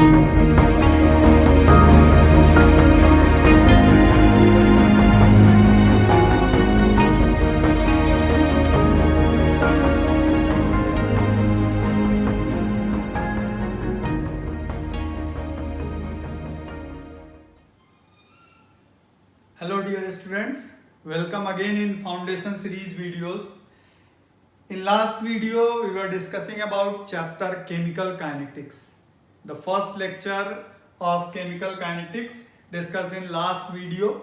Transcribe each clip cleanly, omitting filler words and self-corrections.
Hello dear students, welcome again in foundation series videos. In last video we were discussing about chapter chemical kinetics. The first lecture of chemical kinetics discussed in last video.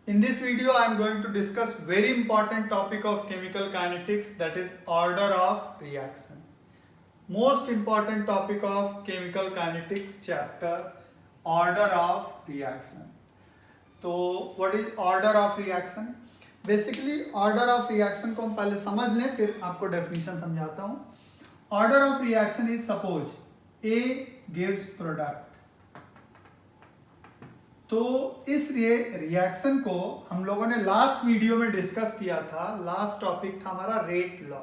In this video I am going to discuss very important topic of chemical kinetics, that is order of reaction. Most important topic of chemical kinetics chapter, order of reaction. तो what is order of reaction? Basically order of reaction को हम पहले समझ लें, फिर आपको definition समझाता हूं. Order of reaction is suppose A gives product. तो इस रिएक्शन को हम लोगों ने लास्ट वीडियो में डिस्कस किया था. लास्ट टॉपिक था हमारा rate law.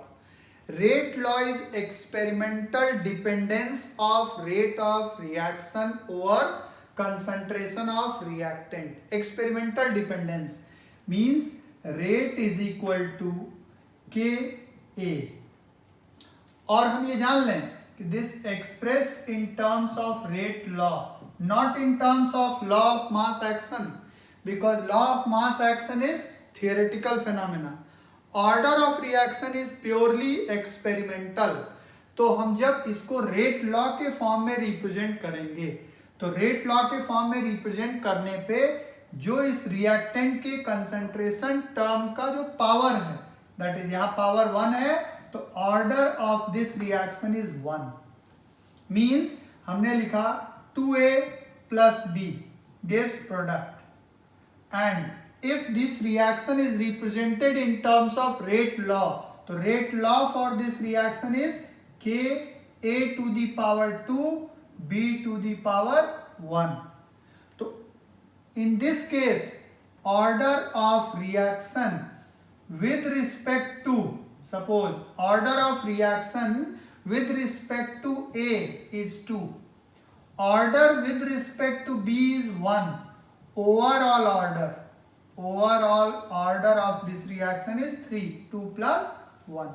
Rate law is experimental dependence of rate of reaction over concentration of reactant. Experimental dependence means rate is equal to Ka. और हम ये जान लें कि this expressed in terms of rate law, not in terms of law of mass action, because law of mass action is theoretical phenomena. Order of reaction is purely experimental. तो हम जब इसको rate law के form में represent करेंगे, तो rate law के form में रिप्रेजेंट करने पे जो इस रिएक्टेंट के कंसंट्रेशन टर्म का जो पावर है, दैट इज यहां पावर 1 है, तो order of this reaction is 1. Means हमने लिखा 2a plus b gives product, and if this reaction is represented in terms of rate law, तो rate law for this reaction is k a to the power 2 b to the power 1. तो in this case order of reaction with respect to, suppose order of reaction with respect to A is 2, order with respect to B is 1, overall order of this reaction is 3, 2 plus 1.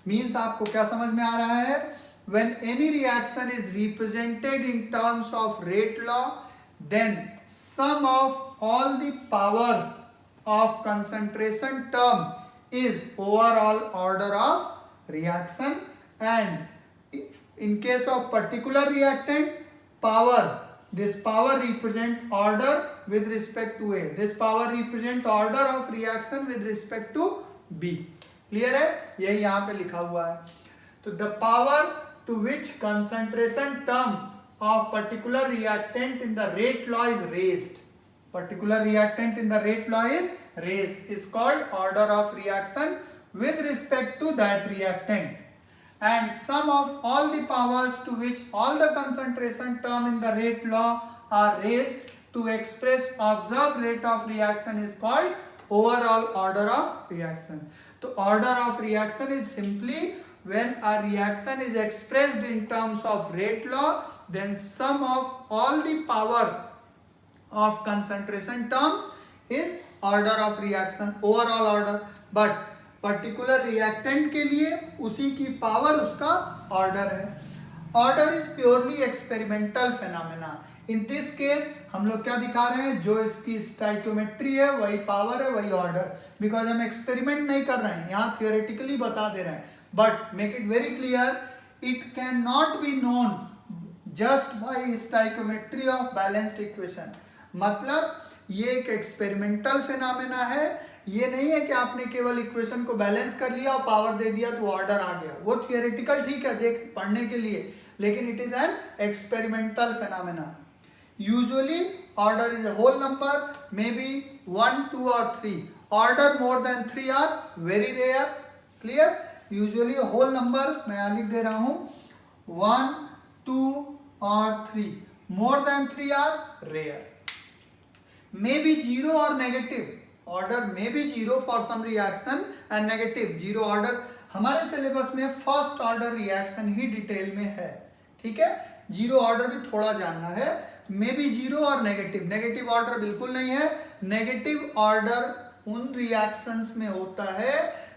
Means आपको क्या समझ में आ रहा है? When any reaction is represented in terms of rate law, then sum of all the powers of concentration term is overall order of reaction, and in case of particular reactant power, this power represent order with respect to A, this power represent order of reaction with respect to B. Clear है? यही यहाँ पे लिखा हुआ है. तो the power to which concentration term of particular reactant in the rate law is raised, particular reactant in the rate law is raised, is called order of reaction with respect to that reactant, and sum of all the powers to which all the concentration term in the rate law are raised to express observed rate of reaction is called overall order of reaction. So order of reaction is simply when a reaction is expressed in terms of rate law, then sum of all the powers of concentration terms is order of reaction, overall order. But particular reactant के लिए उसी की power उसका order है. Order is purely experimental phenomena. In this case हम लोग क्या दिखा रहे हैं? जो इसकी स्टाइकोमेट्री है वही पावर है, वही ऑर्डर. बिकॉज हम एक्सपेरिमेंट नहीं कर रहे हैं, यहाँ थियोरेटिकली बता दे रहे हैं. But make it very clear, it cannot be known just by stoichiometry of balanced equation. मतलब ये एक एक्सपेरिमेंटल फिनोमेना है. ये नहीं है कि आपने केवल इक्वेशन को बैलेंस कर लिया और पावर दे दिया तो ऑर्डर आ गया. वो थियोरेटिकल ठीक है देख पढ़ने के लिए, लेकिन it is an experimental phenomena. Usually order is a whole number, maybe 1, 2 और 3. Order more than 3 are very rare. Clear? Usually whole number मैं यहाँ लिख दे रहा हूं 1, 2 और 3. More than 3 are rare. Maybe 0 और negative. Order maybe 0 for some reaction and negative 0 order. हमारे syllabus में फर्स्ट ऑर्डर रिएक्शन ही डिटेल में है. ठीक है, जीरो ऑर्डर भी थोड़ा जानना है, मे बी जीरो और नेगेटिव, नेगेटिव ऑर्डर बिल्कुल नहीं है। नेगेटिव ऑर्डर उन रिएक्शंस में होता है,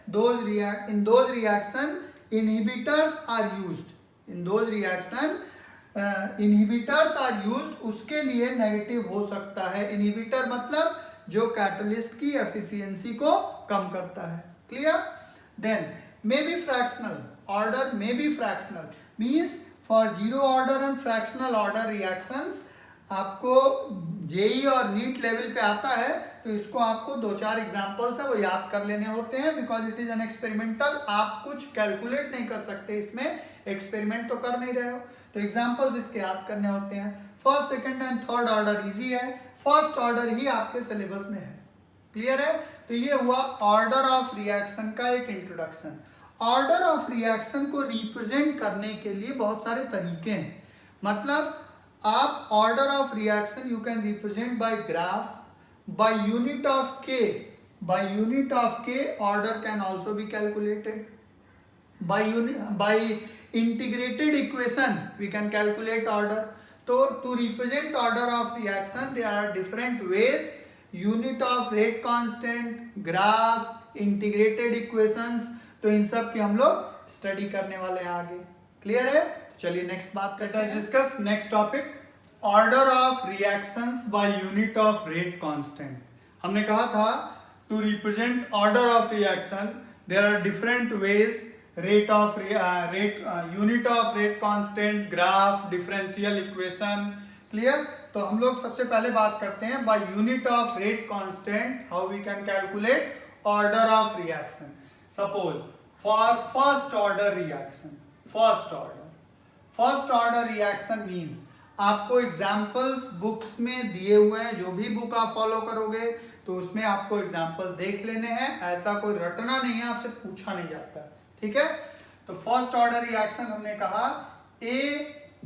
in those reaction inhibitors are used, in those reaction inhibitors are used, उसके लिए नेगेटिव हो सकता है। इनहिबिटर मतलब जो कैटलिस्ट की एफिशिएंसी को कम करता है। Clear? Then maybe fractional order, maybe fractional means for zero order and fractional order reactions आपको जेई और नीट लेवल पे आता है, तो इसको आपको 2-4 एग्जांपल्स है वो याद कर लेने होते हैं, because it is an experimental. आप कुछ कैलकुलेट नहीं कर सकते, इसमें एक्सपेरिमेंट तो कर नहीं रहे हो, तो एग्जांपल्स इसके याद करने होते हैं। First, second and third order easy है, फर्स्ट ऑर्डर ही आपके सिलेबस में है। क्लियर है? तो ये हुआ ऑर्डर ऑफ रिएक्शन का एक इंट्रोडक्शन। ऑर्डर ऑफ रिएक्शन को रिप्रेजेंट करने के लिए बहुत सारे तरीके हैं, मतलब आप order of reaction you can represent by graph, bye unit of के, बाय यूनिट ऑफ के order can also be calculated, by integrated equation we can calculate order. So to represent order of reaction there are different ways, unit of rate constant, graphs, integrated equations, तो इन सब की हम लोग study करने वाले हैं आगे। क्लियर है? चलिए नेक्स्ट बात करते हैं, discuss next topic, order of reactions by unit of rate constant. हमने कहा था to represent order of reaction there are different ways, rate of unit of rate constant, graph, differential equation। Clear? तो हम लोग सबसे पहले बात करते हैं by unit of rate constant how we can calculate order of reaction। Suppose for first order reaction, first order reaction means आपको examples books में दिए हुए हैं, जो भी बुक आप फॉलो करोगे तो उसमें आपको एग्जाम्पल देख लेने हैं, ऐसा कोई रटना नहीं है, आपसे पूछा नहीं जाता है। ठीक है? तो फर्स्ट ऑर्डर रिएक्शन हमने कहा A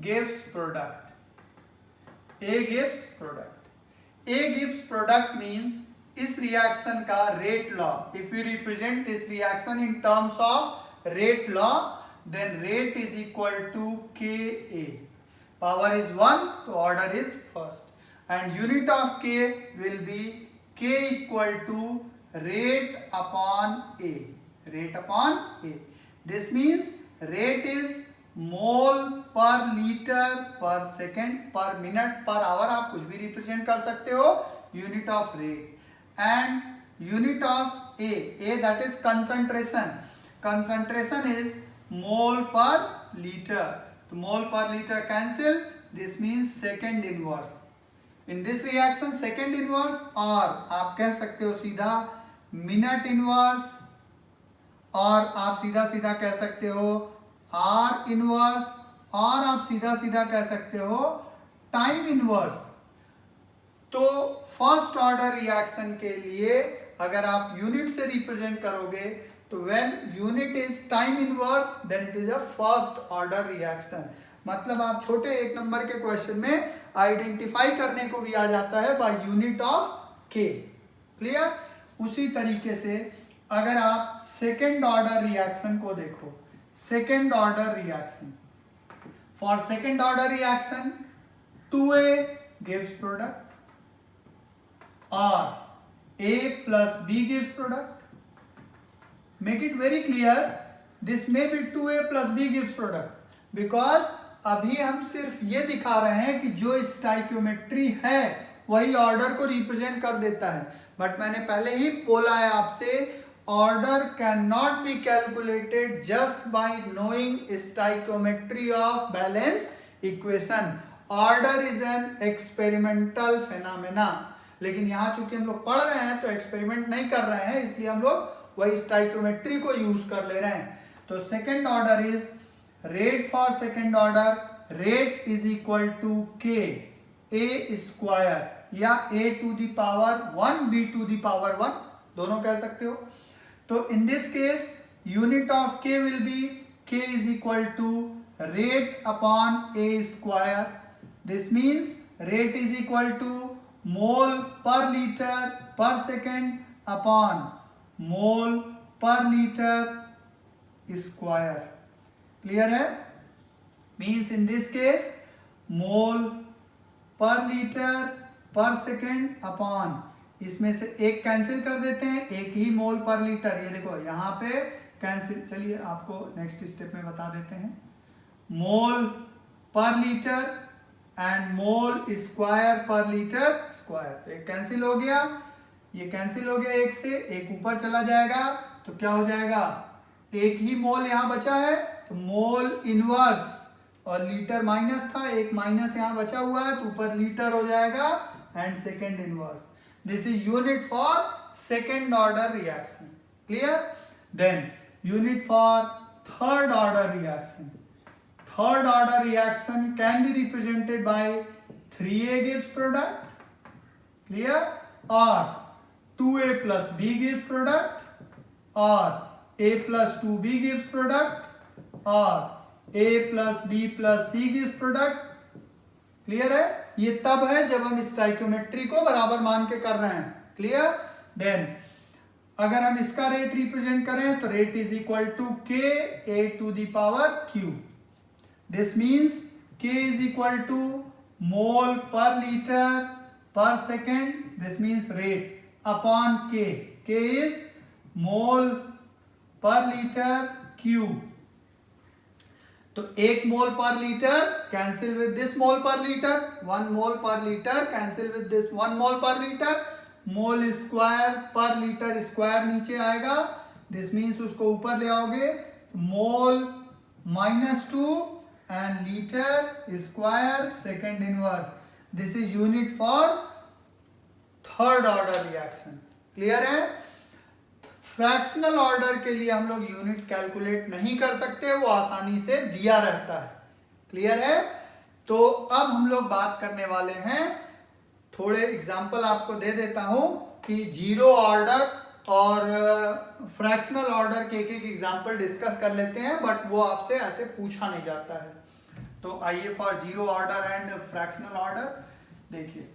gives product, A gives product, A gives product means इस रिएक्शन का rate law, if you represent this reaction in terms of rate law then rate is equal to KA, power is 1 तो order is first, and unit of K will be K equal to rate upon A, rate upon A. This means rate is mole per liter per second per minute per hour, आप कुछ भी represent कर सकते हो, unit of rate, and unit of A that is concentration, concentration is mole per liter, तो mole per liter cancel, this means second inverse, in this reaction second inverse, और आप कह सकते हो सीधा मिनट इनवर्स, और आप सीधा सीधा कह सकते हो आर इनवर्स, और आप सीधा सीधा कह सकते हो टाइम इनवर्स। तो फर्स्ट ऑर्डर रिएक्शन के लिए अगर आप यूनिट से रिप्रेजेंट करोगे तो when unit is time inverse then it is a first order reaction. मतलब आप छोटे एक नंबर के क्वेश्चन में आइडेंटिफाई करने को भी आ जाता है बाय यूनिट ऑफ के। क्लियर? उसी तरीके से अगर आप सेकेंड ऑर्डर रिएक्शन को देखो, second order reaction, for second order reaction 2A gives product or A plus B gives product, make it very clear this may be 2A plus B gives product because अभी हम सिर्फ ये दिखा रहे हैं कि जो स्टाइक्योमेट्री है वही ऑर्डर को रिप्रेजेंट कर देता है, बट मैंने पहले ही बोला है आपसे order cannot be calculated just by knowing stoichiometry of balanced equation. Order is an experimental phenomena. लेकिन यहाँ चूंकि हम लोग पढ़ रहे हैं तो एक्सपेरिमेंट नहीं कर रहे हैं, इसलिए हम लोग वही स्टाइक्योमेट्री को यूज कर ले रहे हैं। तो second order is rate, for second order rate is equal to K A square या A to the power 1 B to the power 1, दोनों कह सकते हो। तो in this case unit of K will be K is equal to rate upon A square. This means rate is equal to mole per liter per second upon mole per liter square. Clear है? Means in this case मोल पर litre पर second upon, इसमें से एक cancel कर देते हैं, एक ही मोल पर लीटर, ये देखो यहाँ पे कैंसिल। चलिए आपको नेक्स्ट स्टेप में बता देते हैं। मोल पर लीटर एंड मोल स्क्वायर पर लीटर स्क्वायर, तो एक कैंसिल हो गया, ये कैंसिल हो गया, एक से एक ऊपर चला जाएगा, तो क्या हो जाएगा, एक ही मोल यहाँ बचा है, तो मोल इनवर्स, और लीटर माइनस था, एक माइनस यहाँ बचा हुआ है, तो ऊपर लीटर हो जाएगा and second inverse. This is unit for second order reaction, clear. Then unit for third order reaction. Third order reaction can be represented by 3A gives product, clear, or 2A plus B gives product, or A plus 2B gives product, or A plus B plus C gives product. Clear है, ये तब है जब हम stoichiometry को बराबर मान के कर रहे हैं, क्लियर। देन अगर हम इसका रेट रिप्रेजेंट करें तो rate is equal to K A to the power Q. This means K is equal to mole per liter per second. This means rate upon K. K is mole per liter Q. तो एक मोल पर litre cancel with this मोल पर litre, one mole पर litre cancel with this one mole पर litre, mole square पर litre square नीचे आएगा, this means उसको ऊपर ले आओगे, मोल -2 and liter square second inverse. This is unit for third order reaction. Clear है। फ्रैक्शनल ऑर्डर के लिए हम लोग यूनिट कैलकुलेट नहीं कर सकते, वो आसानी से दिया रहता है, क्लियर है। तो अब हम लोग बात करने वाले हैं, थोड़े एग्जाम्पल आपको दे देता हूं कि जीरो ऑर्डर और फ्रैक्शनल ऑर्डर के एक एग्जाम्पल डिस्कस कर लेते हैं, बट वो आपसे ऐसे पूछा नहीं जाता है। तो आइए for zero order and fractional order देखिए।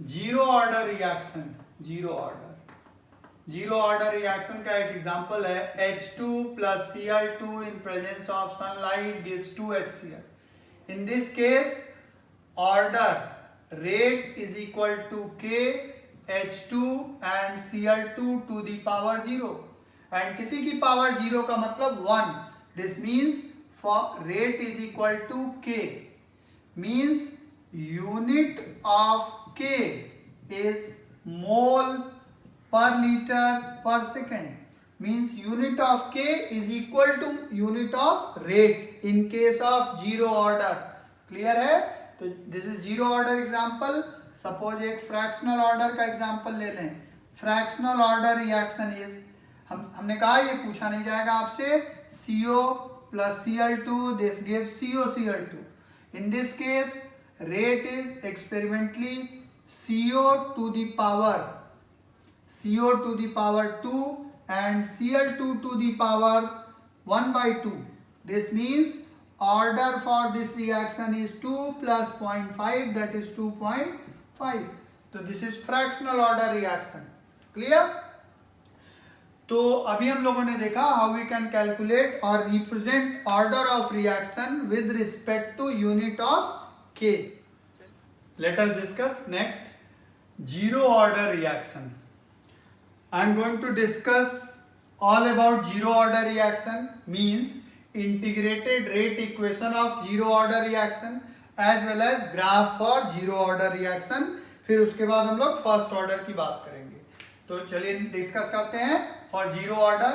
Zero order reaction, zero order reaction का एक एग्जांपल है H2 plus Cl2 in presence of sunlight gives 2HCl. In this case order rate is equal to K H2 and Cl2 to the power 0, and किसी की power 0 का मतलब 1. This means for rate is equal to K, means unit of K is mole per liter per second, means unit of K is equal to unit of rate in case of zero order. Clear है। तो this is zero order example. Suppose एक fractional order का example ले लें। Fractional order reaction is, हमने कहा ये पूछा नहीं जाएगा आपसे, CO plus Cl2, this gives COCl2. In this case rate is experimentally CO to the power 2 and Cl2 to the power 1/2. This means order for this reaction is 2 plus 0.5, that is 2.5. So this is fractional order reaction. Clear? तो अभी हम लोगों ने देखा how we can calculate और represent order of reaction with respect to unit of K. Let us discuss next zero order reaction. I am going to discuss all about zero order reaction, means integrated rate equation of zero order reaction as well as graph for zero order reaction. फिर उसके बाद हम लोग first order की बात करेंगे। तो चलिए डिस्कस करते हैं for zero order.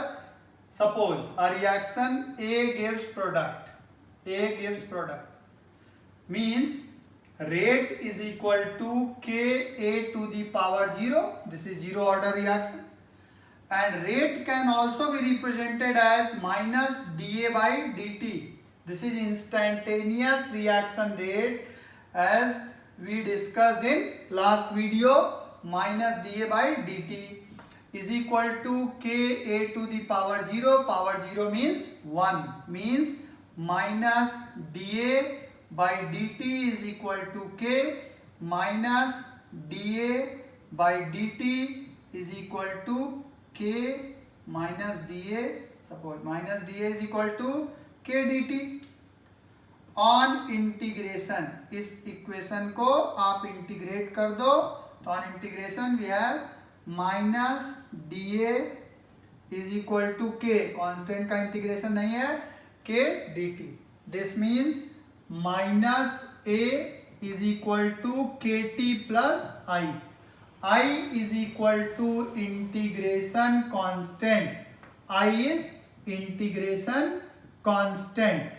Suppose a reaction A gives product means rate is equal to Ka to the power 0. This is zero order reaction, and rate can also be represented as minus dA by dt. This is instantaneous reaction rate as we discussed in last video. Minus dA by dt is equal to Ka to the power 0. Power 0 means 1, means minus dA by dt is equal to K minus dA by dt is equal to K minus dA. Suppose minus dA is equal to K dt. On integration, इस equation को आप integrate कर दो तो on integration we have minus d a is equal to k, constant का integration नहीं है, k d t. This means minus a is equal to k t plus I. I is equal to integration constant. I is integration constant.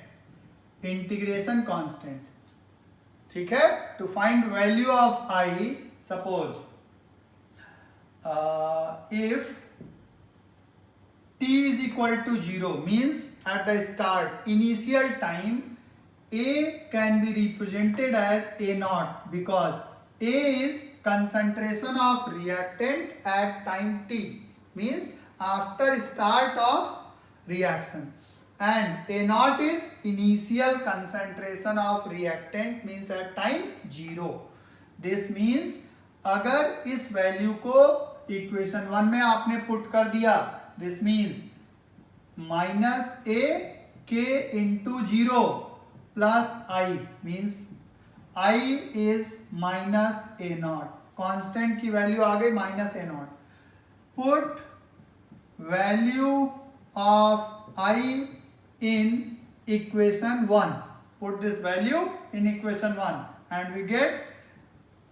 Integration constant. ठीक है. To find value of I, suppose if t is equal to 0 means at the start initial time A can be represented as A naught because A is concentration of reactant at time t, means after start of reaction, and A naught is initial concentration of reactant means at time 0. This means अगर इस value को equation 1 में आपने put कर दिया, this means minus ए के into 0 plus I means I is minus A naught. Constant की value आ गई minus A not. Put value of I in equation 1. Put this value in equation 1 and we get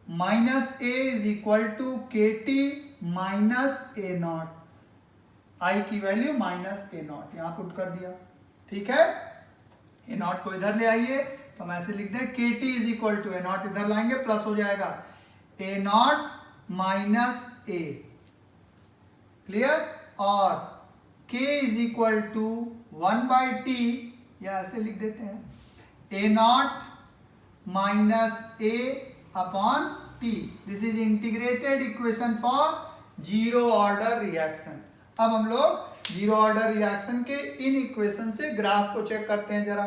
minus A is equal to KT minus A naught. I की value minus A not यहां put कर दिया. ठीक है. ए not को इधर ले आइए तो हम ऐसे लिख दें k t is equal to A naught, इधर लाएंगे प्लस हो जाएगा a naught minus a. Clear. और k is equal to 1 by t, या ऐसे लिख देते हैं a naught minus a upon t. This is integrated equation for zero order reaction. अब हम लोग जीरो ऑर्डर रिएक्शन के इन इक्वेशन से ग्राफ को चेक करते हैं जरा.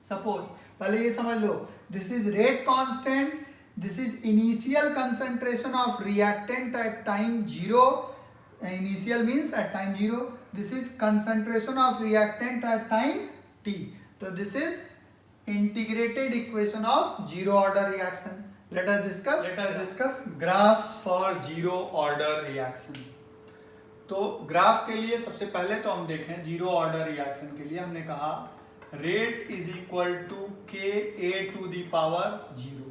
सपोज पहले ये समझ लो, this is rate constant, this is initial concentration of reactant at time 0. Initial means at time 0. This is concentration of reactant at time t. तो this is integrated equation of zero order reaction. Let us discuss graphs for zero order reaction. तो graph के लिए सबसे पहले तो हम देखें zero order reaction के लिए हमने कहा rate is equal to k a to the power 0.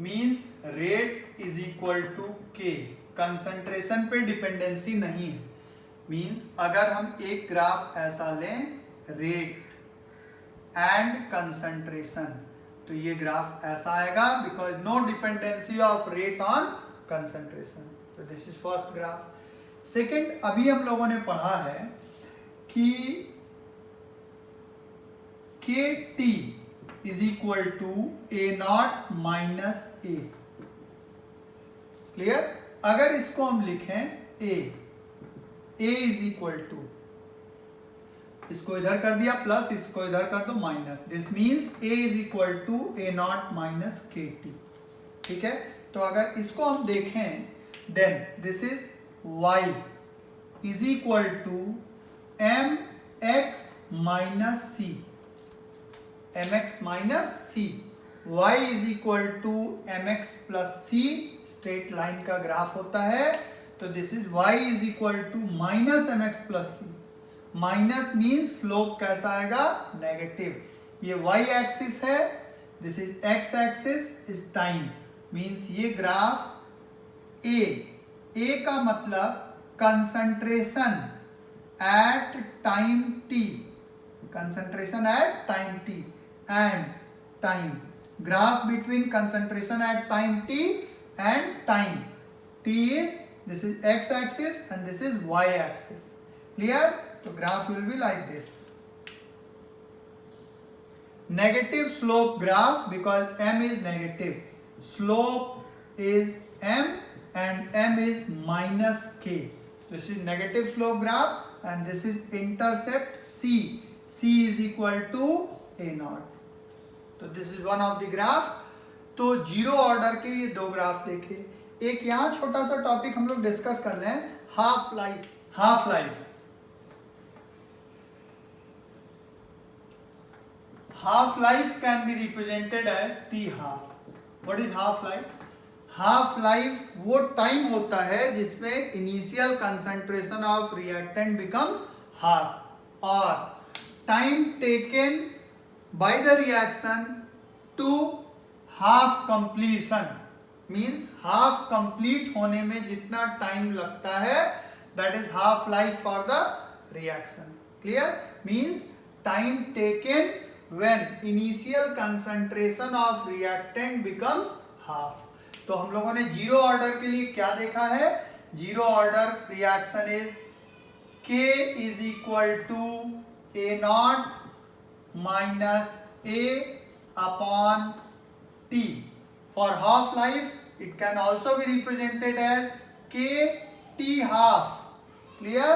Means rate is equal to k. Concentration पे डिपेंडेंसी नहीं है. मींस अगर हम एक ग्राफ ऐसा लें रेट एंड कंसंट्रेशन तो ये ग्राफ ऐसा आएगा because no dependency of rate on concentration. तो this is first graph. Second, अभी हम लोगों ने पढ़ा है कि k t is equal to A naught minus a. Clear. अगर इसको हम लिखें ए इज इक्वल टू, इसको इधर कर दिया प्लस, इसको इधर कर दो minus. This means A is equal to A naught minus के टी. ठीक है. तो अगर इसको हम देखें then this is y is equal to mx minus c. mx minus c. y is equal to mx plus c. Straight line का graph होता है. तो this is y is equal to minus mx plus c. Minus means slope कैसा आएगा, negative. ये y axis है, this is x axis is time. Means ये graph A का मतलब concentration at time t, concentration at time t and time. Graph between concentration at time t and time. t is this is x axis and this is y axis. Clear? तो graph will be like this. Negative slope graph because m is negative. Slope is m and m is minus k. This is negative slope graph and this is intercept c. c is equal to a naught. तो this is one of the graph. तो zero order के ये दो graph देखे. एक यहाँ छोटा सा टॉपिक हम लोग डिस्कस कर लें, half life. half life can be represented as t half. What is half life? Half life वो टाइम होता है जिसमें initial concentration of reactant becomes half, और time taken by the reaction to half completion means half complete होने में जितना time लगता है that is half life for the reaction. Clear? Means time taken when initial concentration of reactant becomes half. तो हम लोगों ने जीरो ऑर्डर के लिए क्या देखा है? Zero order reaction is K is equal to A naught minus A upon T. For half life it can also be represented as K T half. Clear?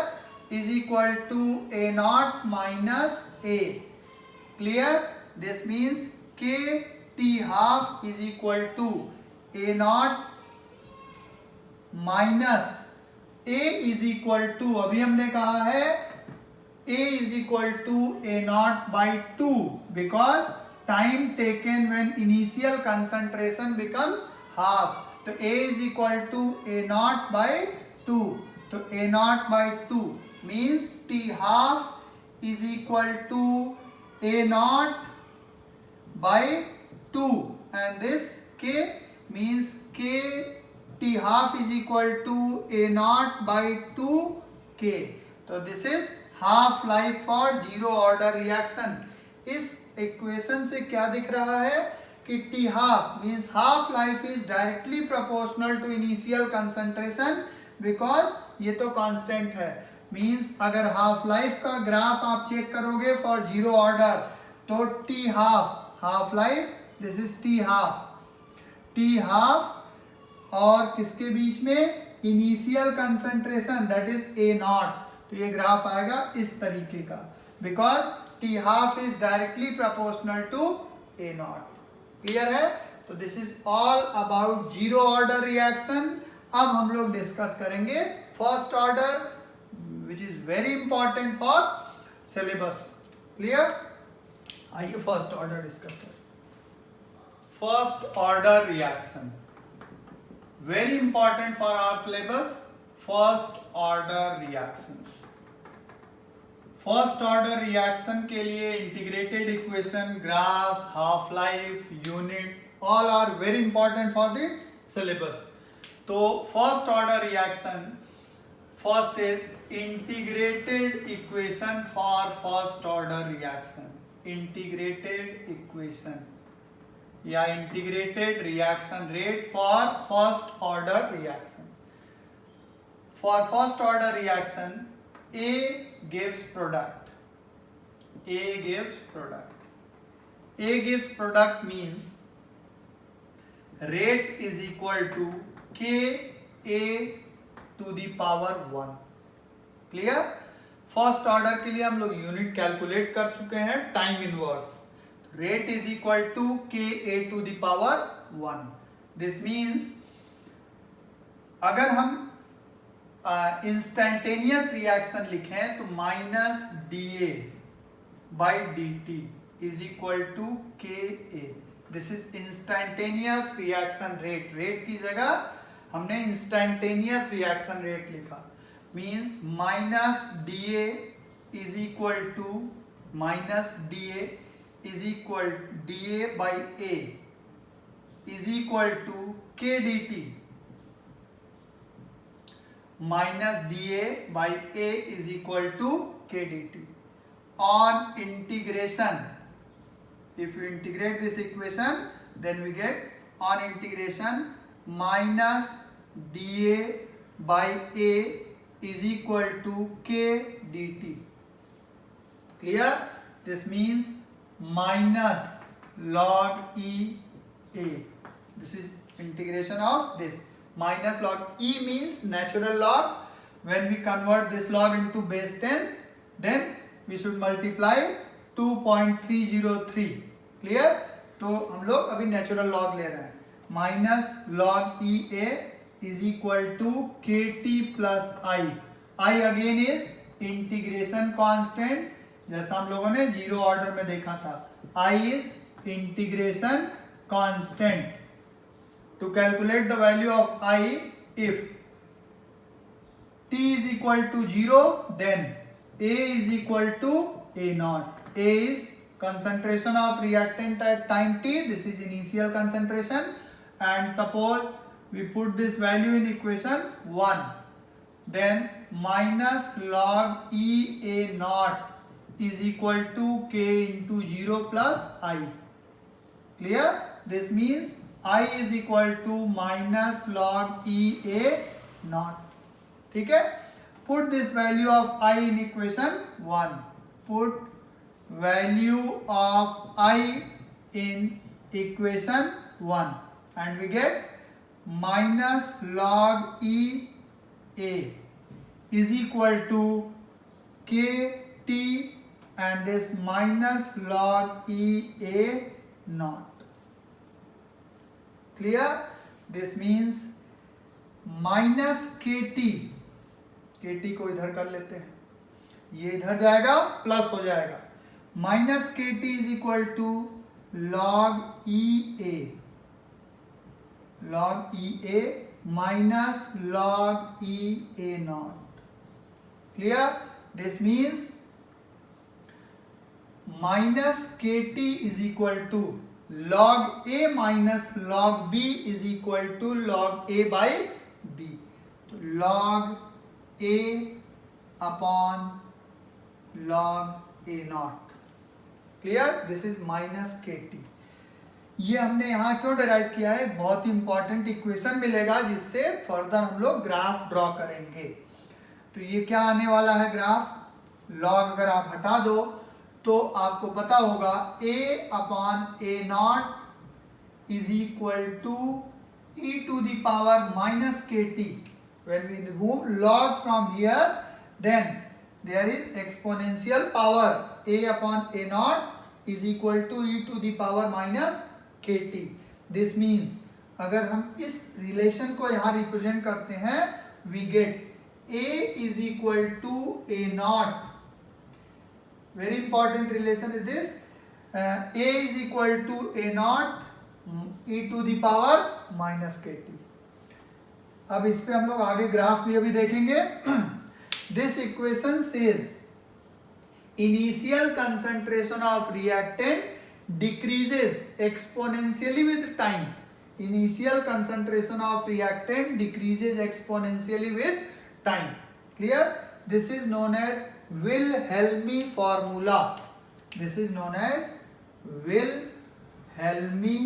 Is equal to A naught minus A. Clear? This means K T half is equal to A naught minus A is equal to, अभी हमने कहा है A is equal to A naught by 2 because time taken when initial concentration becomes half. तो A is equal to A naught by 2. तो A naught by 2 means T half is equal to A naught by 2 and this K means K T half is equal to A naught by 2K. तो this is half life for zero order reaction. इस equation से क्या दिख रहा है कि T half means half life is directly proportional to initial concentration because ये तो कांस्टेंट है. मींस अगर हाफ लाइफ का ग्राफ आप चेक करोगे फॉर जीरो ऑर्डर तो T half half life this is T half. T half और किसके बीच में? Initial concentration that is A naught. तो ये ग्राफ आएगा इस तरीके का because T half is directly proportional to A naught. Clear है? तो this is all about zero order reaction. अब हम लोग डिस्कस करेंगे first order which is very important for syllabus. Clear? आइए फर्स्ट ऑर्डर डिस्कस करें. First order reaction, very important for our syllabus. First order reactions. First order reaction के लिए integrated equation, graphs, half life, unit, all are very important for the syllabus. तो first order reaction, first is integrated equation for first order reaction. Integrated equation या integrated reaction rate for first order reaction. For first order reaction A gives product. A gives product. A gives product means rate is equal to K A to the power 1. Clear? First order के लिए हम लोग unit calculate कर चुके हैं time inverse. Rate is equal to Ka to the power 1. This means अगर हम instantaneous reaction लिखें तो minus DA by dt is equal to Ka. This is instantaneous reaction rate. Rate की जगह हमने इंस्टेंटेनियस रिएक्शन रेट लिखा. Means minus DA is equal to minus DA is equal DA by A is equal to K dt minus DA by A is equal to K dt. On integration, if you integrate this equation then we get on integration minus DA by A is equal to K dt. Clear? This means minus log E A. This is integration of this. Minus log E means natural log. When we convert this log into base 10, then we should multiply 2.303. Clear? तो हम लोग अभी natural log ले रहे हैं. Minus log E A is equal to KT plus I. I again is integration constant. जैसा हम लोगों ने जीरो ऑर्डर में देखा था, I is integration constant. To calculate the value of I, if t is equal to 0, then A is equal to A naught. A is concentration of reactant at time t, this is initial concentration, and suppose we put this value in equation 1, then minus log E A naught is equal to K into 0 plus I. Clear? This means I is equal to minus log E A naught. ठीक है? Put this value of I in equation 1. Put value of I in equation 1 and we get minus log E A is equal to K T and this minus log E A naught. Clear? This means minus KT, KT को इधर कर लेते हैं, ये इधर जाएगा plus हो जाएगा, minus KT is equal to log EA, log EA minus log EA naught. Clear? This means minus KT is equal to log A minus log B is equal to log A by B. So log A upon log A naught. Clear? This is minus KT. ये हमने यहाँ क्यों derive किया है? बहुत ही important equation मिलेगा जिससे फर्दर हम लोग ग्राफ ड्रॉ करेंगे. तो ये क्या आने वाला है ग्राफ? लॉग अगर आप हटा दो तो आपको पता होगा A upon A naught is equal to e to the power minus kt. When we remove log from here, then there is exponential power A upon A naught is equal to e to the power minus kt. This means अगर हम इस relation को यहाँ represent करते हैं, we get A is equal to A naught. Very important relation is this. A is equal to A naught e to the power minus kt. अब इस पे हम लोग आगे ग्राफ भी अभी देखेंगे. This equation says initial concentration of reactant decreases exponentially with time. Initial concentration of reactant decreases exponentially with time. Clear? This is known as Wilhelmy formula. This is known as Wilhelmy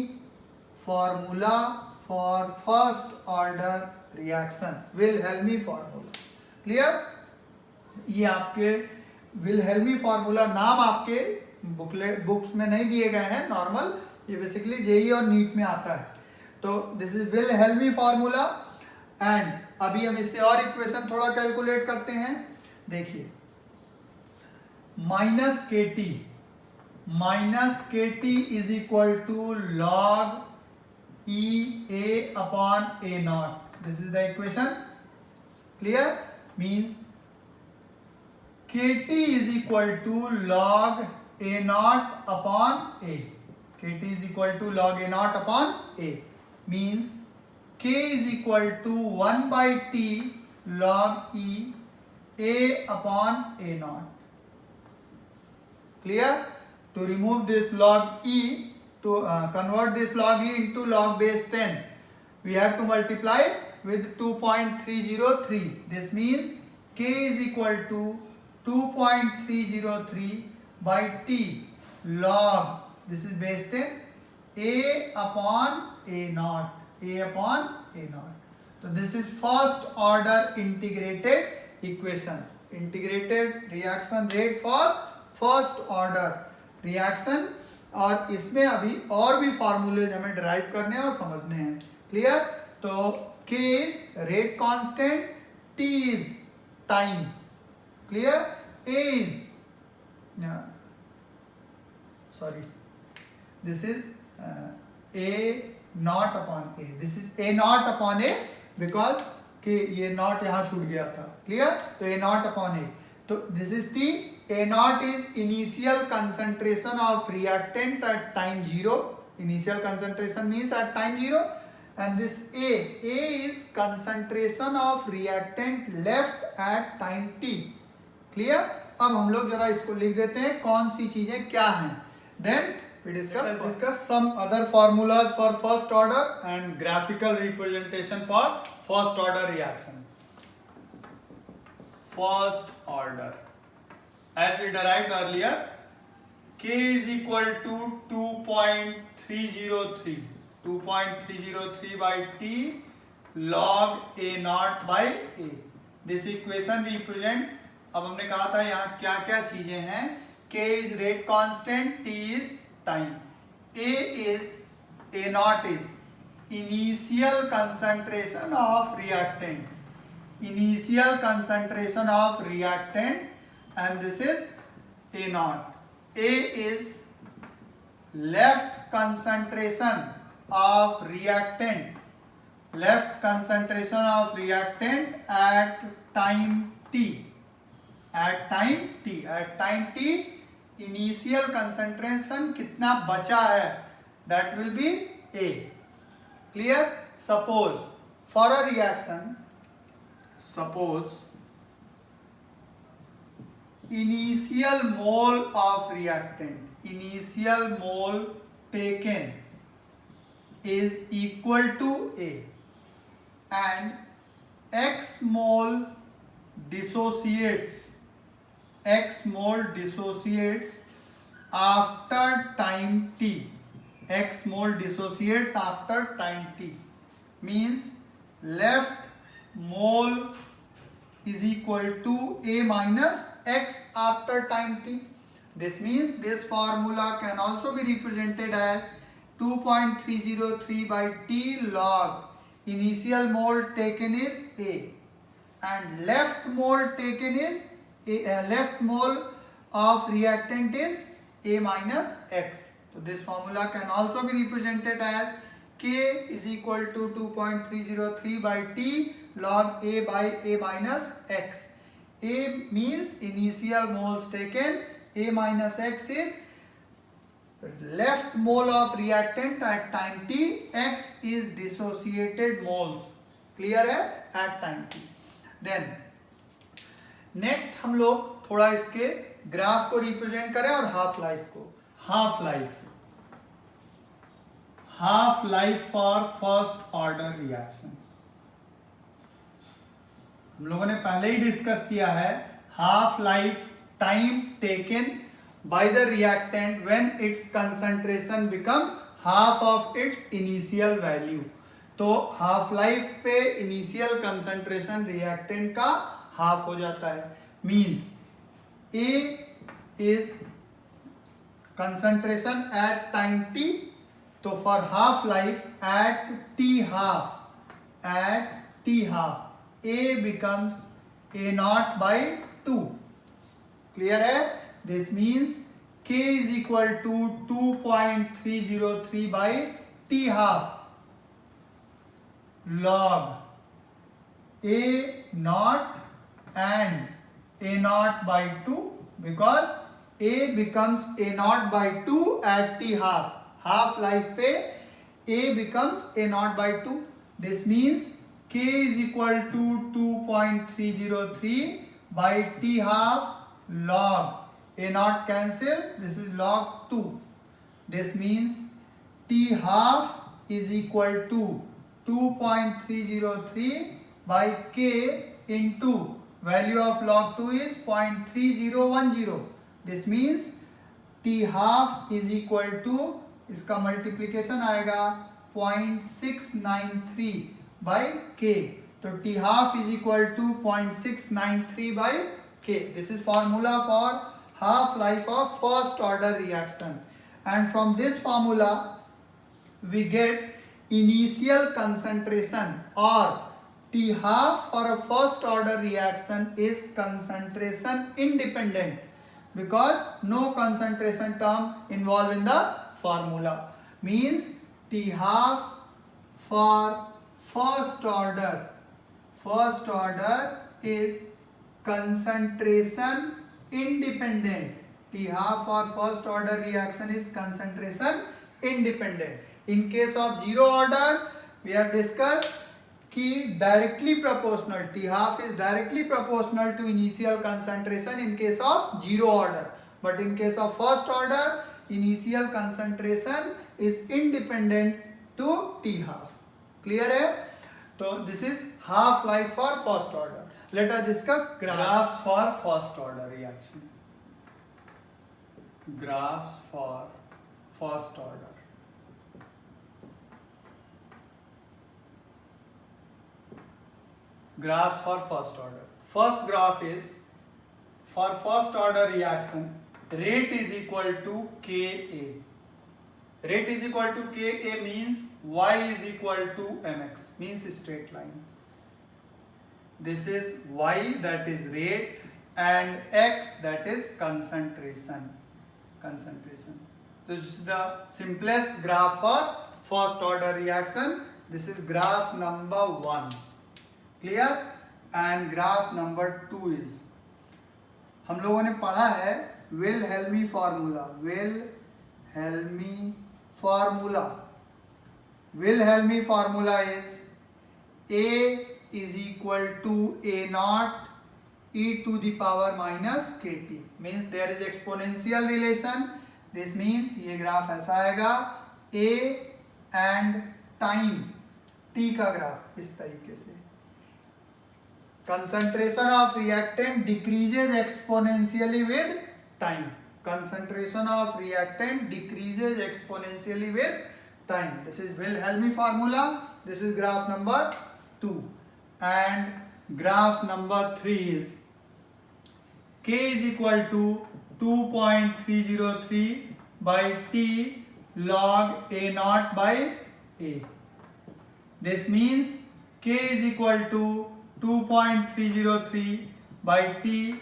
formula for first order reaction. Wilhelmy formula. Clear? ये आपके Wilhelmy formula नाम आपके books में नहीं दिए गए हैं, normal, ये बेसिकली जेई और नीट में आता है. तो this is Wilhelmy formula. And अभी हम इससे और इक्वेशन थोड़ा कैलकुलेट करते हैं. देखिए, माइनस के t is equal to log e a upon a naught. This is the equation. Clear? Means k t is equal to log a naught upon a. K t is equal to log a naught upon a means K is equal to 1 by T log E A upon A naught. Clear? To remove this log E, to convert this log E into log base 10, we have to multiply with 2.303. This means K is equal to 2.303 by T log, this is base 10, A upon A naught. A upon A naught. So this is first order integrated equation. Integrated reaction rate for first order reaction. और इसमें अभी और भी formulas हमें derive करने हैं और समझने हैं. क्लियर? तो K is rate constant, T is time. Clear? A is this is A not upon A. This is a naught upon A because कि ये नॉट यहाँ छूट गया था. क्लियर? तो ए नॉट अपॉन ए. तो this is T A naught is initial concentration of reactant at time 0. Initial concentration means at time 0. And this A is concentration of reactant left at time t. Clear? अब हम लोग जरा इसको लिख देते हैं कौन सी चीजें क्या हैं. Then we discuss some other formulas for first order and graphical representation for first order reaction. First order, as we derived earlier, K is equal to 2.303 by T log A naught by A. This equation represent, अब हमने कहा था यहाँ क्या क्या चीजें हैं. K is rate constant, T is time, A naught is initial concentration of reactant, and this is A naught. A is left concentration of reactant at time t. At time t initial concentration कितना बचा है, that will be A. Clear? Suppose for a reaction, initial mole of reactant, initial mole taken is equal to A, and X mole dissociates after time t. X mole dissociates after time t means left mole is equal to A minus X after time t. This means this formula can also be represented as 2.303 by T log initial mole taken is A and left mole taken is left mole of reactant is A minus X. So this formula can also be represented as K is equal to 2.303 by T log A by A minus X. A means initial moles taken, A minus X is left mole of reactant at time t, X is dissociated moles. Clear है? At time t. Then next हम लोग थोड़ा इसके graph को represent करें और half life को. Half life for first order reaction हम लोगों ने पहले ही डिस्कस किया है. Half life time taken by the reactant when its concentration become half of its initial value. तो हाफ लाइफ पे इनिशियल कंसंट्रेशन रिएक्टेंट का हाफ हो जाता है. Means A is concentration at time t. तो for half life at t half A becomes A naught by 2. Clear है? This means K is equal to 2.303 by T half log A naught and A naught by 2 because A becomes A naught by 2 at T half. Half life पे A becomes A naught by 2. This means K is equal to 2.303 by T half log A naught cancel, this is log 2. This means T half is equal to 2.303 by K into value of log 2 is 0.3010. This means T half is equal to, इसका multiplication आएगा 0.693 by K. तो T half is equal to 0.693 by K. This is formula for half life of first order reaction, and from this formula we get initial concentration, or T half for a first order reaction is concentration independent because no concentration term involved in the formula. Means T half for first order is concentration independent. T half for first order reaction is concentration independent. In case of zero order, we have discussed कि directly proportional, T half is directly proportional to initial concentration in case of zero order, but in case of first order, initial concentration is independent to T half. Clear है? So this is half life for first order. Let us discuss graphs for first order reaction. Graphs for first order. Graphs for first order. First graph is for first order reaction, rate is equal to Ka. Rate is equal to Ka means y is equal to mx, means straight line. This is y, that is rate, and x, that is concentration. This is the simplest graph for first order reaction. This is graph number 1. Clear? And graph number 2 is, हम लोगों ने पढ़ा है Wilhelmy formula. Wilhelmy formula is A is equal to A naught e to the power minus kt. Means there is exponential relation. This means ये graph ऐसा आएगा, A and time t का graph इस तरीके से. Concentration of reactant decreases exponentially with time. Concentration of reactant decreases exponentially with time. This is Wilhelmy formula. This is graph number 2. And graph number 3 is K is equal to 2.303 by T log A naught by A. This means K is equal to 2.303 by T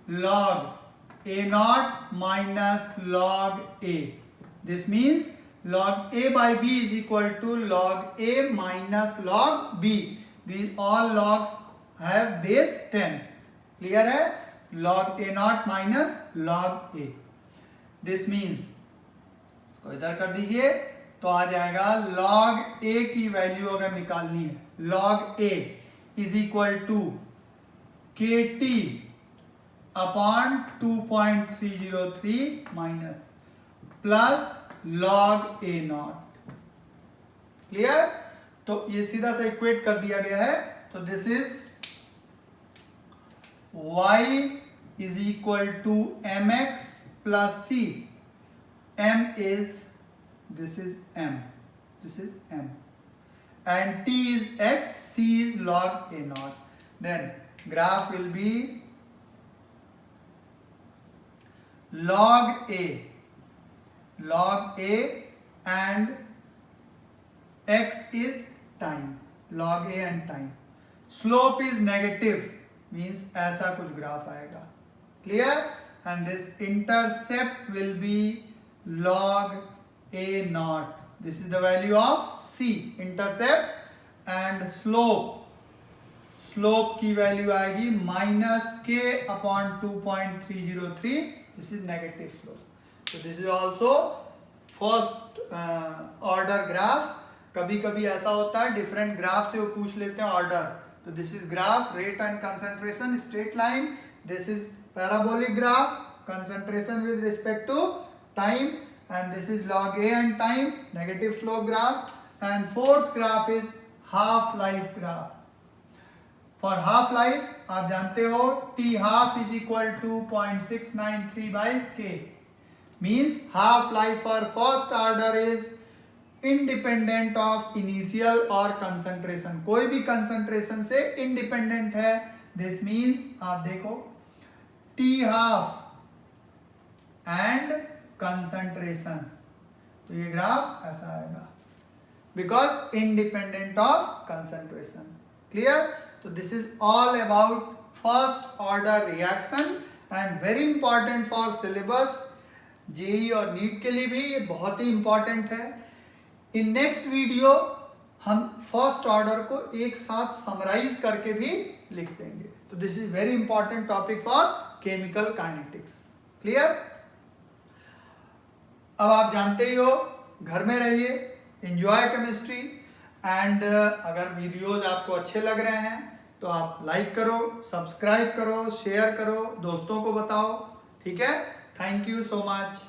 log A naught minus log A. This means log A by B is equal to log A minus log B. These all logs have base 10. Clear है? Log A naught minus log A. This means इसको इधर कर दीजिए तो आ जाएगा log A की value अगर निकालनी है, log A is equal to KT upon 2.303 minus plus log A naught. Clear? तो ये सीधा सा इक्वेट कर दिया गया है. तो this is y is equal to mx plus c. M is, this is m, and t is x, c is log A naught. Then graph will be log A and x is time, log A and time. Slope is negative, means ऐसा कुछ graph आएगा. Clear? And this intercept will be log A naught. This is the value of C, intercept, and slope की value आएगी minus k upon 2.303. This is negative slope. So this is also first order graph. कभी कभी ऐसा होता है different graph से वो पूछ लेते हैं ऑर्डर. तो this is graph rate and concentration straight line. This is parabolic graph concentration with respect to time, and this is log a and time negative slope graph. And fourth graph is half life graph. For half life आप जानते हो t half is equal to 0.693 by k. Means half life for first order is independent of initial और concentration. कोई भी concentration से independent है. This means आप देखो टी हाफ एंड कंसंट्रेशन, तो ये ग्राफ ऐसा आएगा because independent of concentration. Clear? तो this is all about first order reaction and very important for syllabus. JEE और नीट के लिए भी ये बहुत ही इंपॉर्टेंट है. इन नेक्स्ट वीडियो हम फर्स्ट ऑर्डर को एक साथ समराइज करके भी लिख देंगे. तो this is very important topic for chemical kinetics. Clear? अब आप जानते ही हो, घर में रहिए, एंजॉय केमिस्ट्री, एंड अगर वीडियोज आपको अच्छे लग रहे हैं तो आप लाइक करो, सब्सक्राइब करो, शेयर करो, दोस्तों को बताओ। ठीक है? Thank you so much.